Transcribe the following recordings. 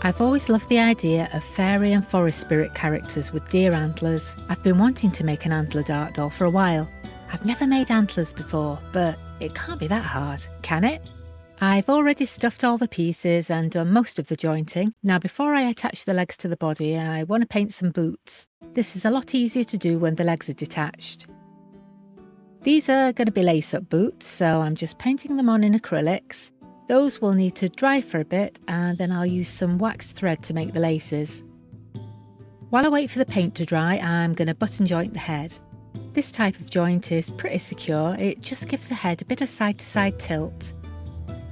I've always loved the idea of fairy and forest spirit characters with deer antlers. I've been wanting to make an antlered art doll for a while. I've never made antlers before, but it can't be that hard, can it? I've already stuffed all the pieces and done most of the jointing. Now before I attach the legs to the body, I want to paint some boots. This is a lot easier to do when the legs are detached. These are going to be lace-up boots, so I'm just painting them on in acrylics. Those will need to dry for a bit and then I'll use some waxed thread to make the laces. While I wait for the paint to dry, I'm going to button joint the head. This type of joint is pretty secure, it just gives the head a bit of side-to-side tilt.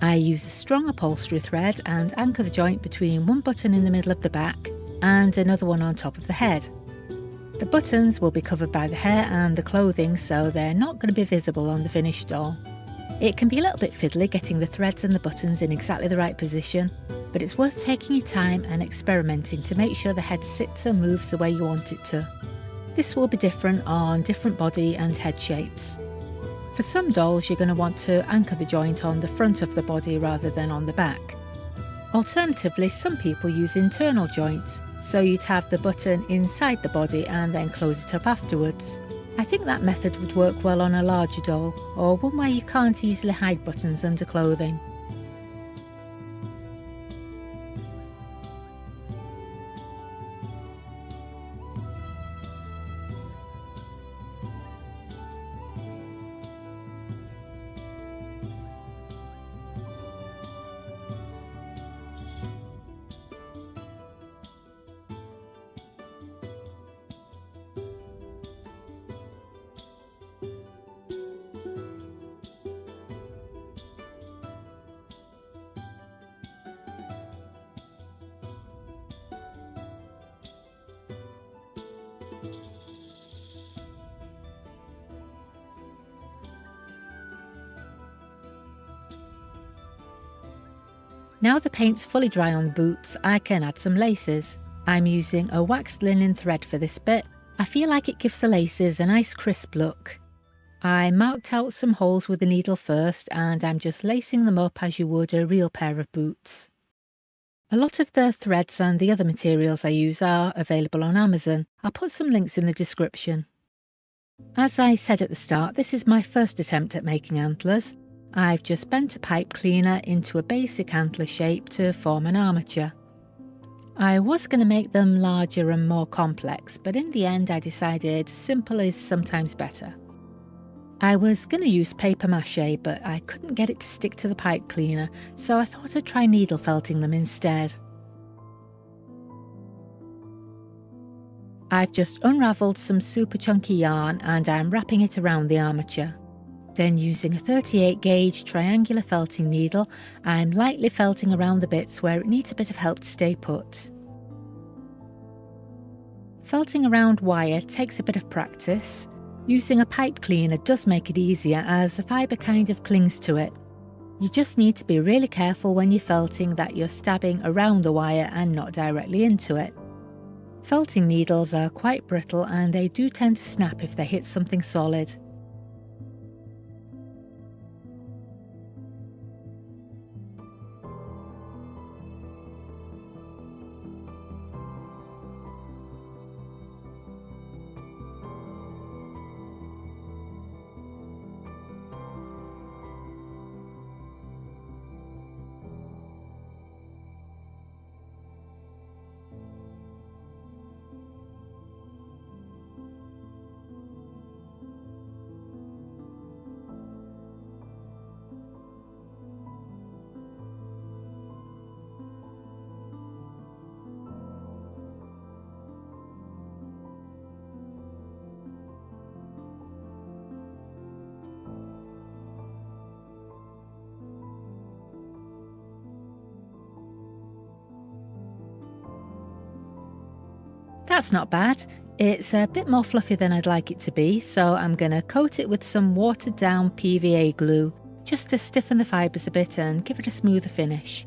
I use a strong upholstery thread and anchor the joint between one button in the middle of the back and another one on top of the head. The buttons will be covered by the hair and the clothing, so they're not going to be visible on the finished doll. It can be a little bit fiddly getting the threads and the buttons in exactly the right position, but it's worth taking your time and experimenting to make sure the head sits and moves the way you want it to. This will be different on different body and head shapes. For some dolls, you're going to want to anchor the joint on the front of the body rather than on the back. Alternatively, some people use internal joints, so you'd have the button inside the body and then close it up afterwards. I think that method would work well on a larger doll, or one where you can't easily hide buttons under clothing. Now the paint's fully dry on the boots, I can add some laces. I'm using a waxed linen thread for this bit. I feel like it gives the laces a nice crisp look. I marked out some holes with the needle first and I'm just lacing them up as you would a real pair of boots. A lot of the threads and the other materials I use are available on Amazon. I'll put some links in the description. As I said at the start, this is my first attempt at making antlers. I've just bent a pipe cleaner into a basic antler shape to form an armature. I was going to make them larger and more complex, but in the end I decided simple is sometimes better. I was going to use paper mache, but I couldn't get it to stick to the pipe cleaner, so I thought I'd try needle felting them instead. I've just unravelled some super chunky yarn and I'm wrapping it around the armature. Then using a 38 gauge triangular felting needle, I'm lightly felting around the bits where it needs a bit of help to stay put. Felting around wire takes a bit of practice. Using a pipe cleaner does make it easier as the fibre kind of clings to it. You just need to be really careful when you're felting that you're stabbing around the wire and not directly into it. Felting needles are quite brittle and they do tend to snap if they hit something solid. That's not bad. It's a bit more fluffy than I'd like it to be, so I'm going to coat it with some watered down PVA glue just to stiffen the fibres a bit and give it a smoother finish.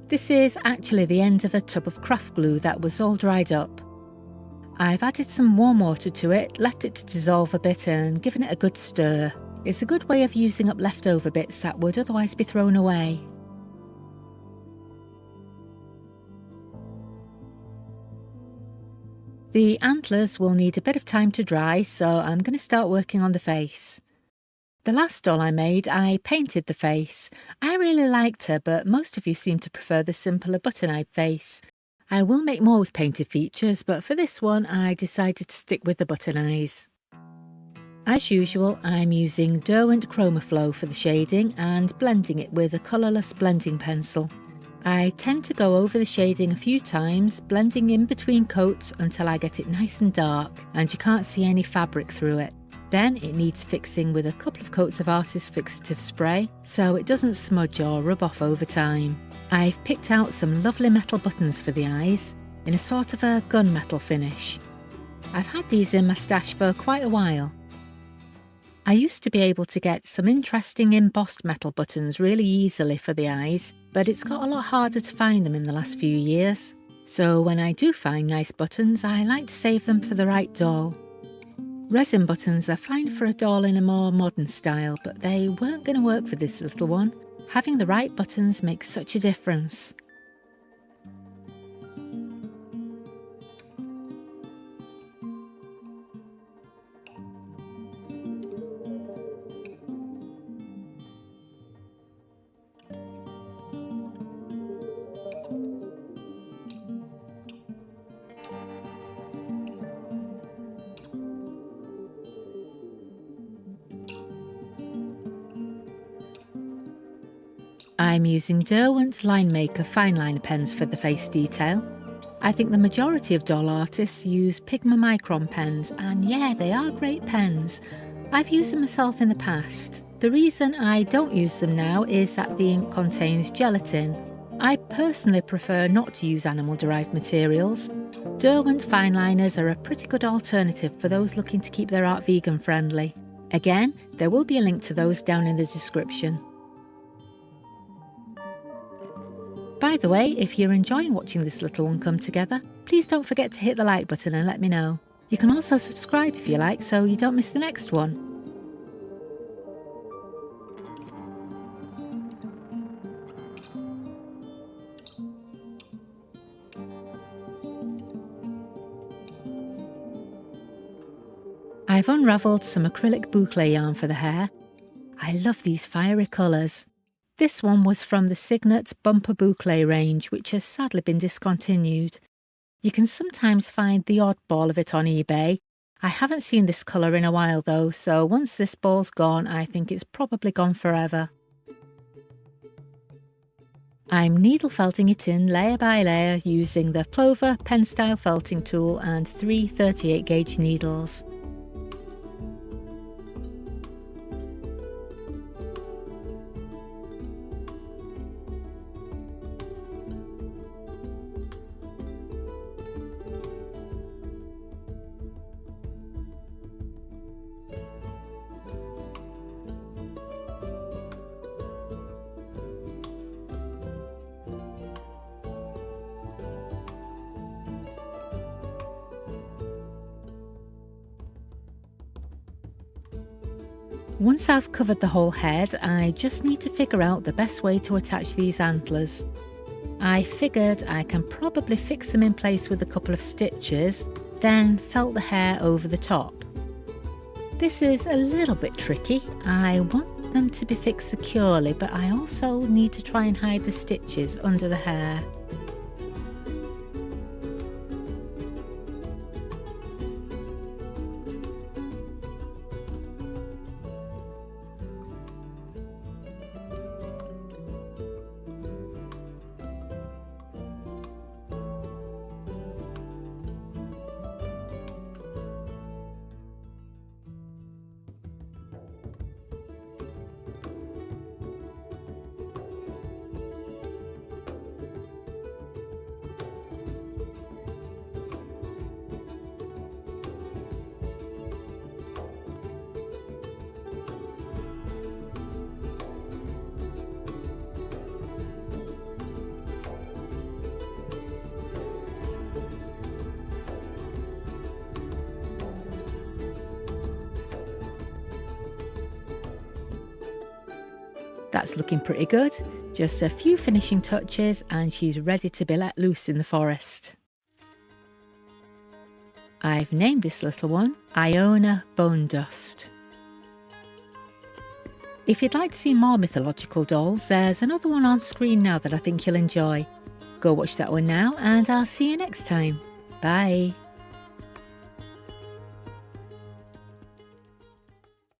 This is actually the end of a tub of craft glue that was all dried up. I've added some warm water to it, left it to dissolve a bit and given it a good stir. It's a good way of using up leftover bits that would otherwise be thrown away. The antlers will need a bit of time to dry, so I'm going to start working on the face. The last doll I made, I painted the face. I really liked her, but most of you seem to prefer the simpler button-eyed face. I will make more with painted features, but for this one I decided to stick with the button eyes. As usual, I'm using Derwent Chroma Flow for the shading and blending it with a colourless blending pencil. I tend to go over the shading a few times, blending in between coats until I get it nice and dark and you can't see any fabric through it. Then it needs fixing with a couple of coats of artist fixative spray so it doesn't smudge or rub off over time. I've picked out some lovely metal buttons for the eyes in a sort of a gunmetal finish. I've had these in my stash for quite a while. I used to be able to get some interesting embossed metal buttons really easily for the eyes, but it's got a lot harder to find them in the last few years. So when I do find nice buttons, I like to save them for the right doll. Resin buttons are fine for a doll in a more modern style, but they weren't going to work for this little one. Having the right buttons makes such a difference. I'm using Derwent Line Maker fine liner pens for the face detail. I think the majority of doll artists use Pigma Micron pens, and yeah, they are great pens. I've used them myself in the past. The reason I don't use them now is that the ink contains gelatin. I personally prefer not to use animal-derived materials. Derwent fine liners are a pretty good alternative for those looking to keep their art vegan friendly. Again, there will be a link to those down in the description. By the way, if you're enjoying watching this little one come together, please don't forget to hit the like button and let me know. You can also subscribe if you like so you don't miss the next one. I've unravelled some acrylic boucle yarn for the hair. I love these fiery colours. This one was from the Signet Bumper Boucle range, which has sadly been discontinued. You can sometimes find the odd ball of it on eBay. I haven't seen this colour in a while though, so once this ball's gone, I think it's probably gone forever. I'm needle felting it in layer by layer using the Clover pen style felting tool and 3 38 gauge needles. Once I've covered the whole head, I just need to figure out the best way to attach these antlers. I figured I can probably fix them in place with a couple of stitches, then felt the hair over the top. This is a little bit tricky. I want them to be fixed securely, but I also need to try and hide the stitches under the hair. That's looking pretty good. Just a few finishing touches and she's ready to be let loose in the forest. I've named this little one Iona Bone Dust. If you'd like to see more mythological dolls, there's another one on screen now that I think you'll enjoy. Go watch that one now, and I'll see you next time. Bye.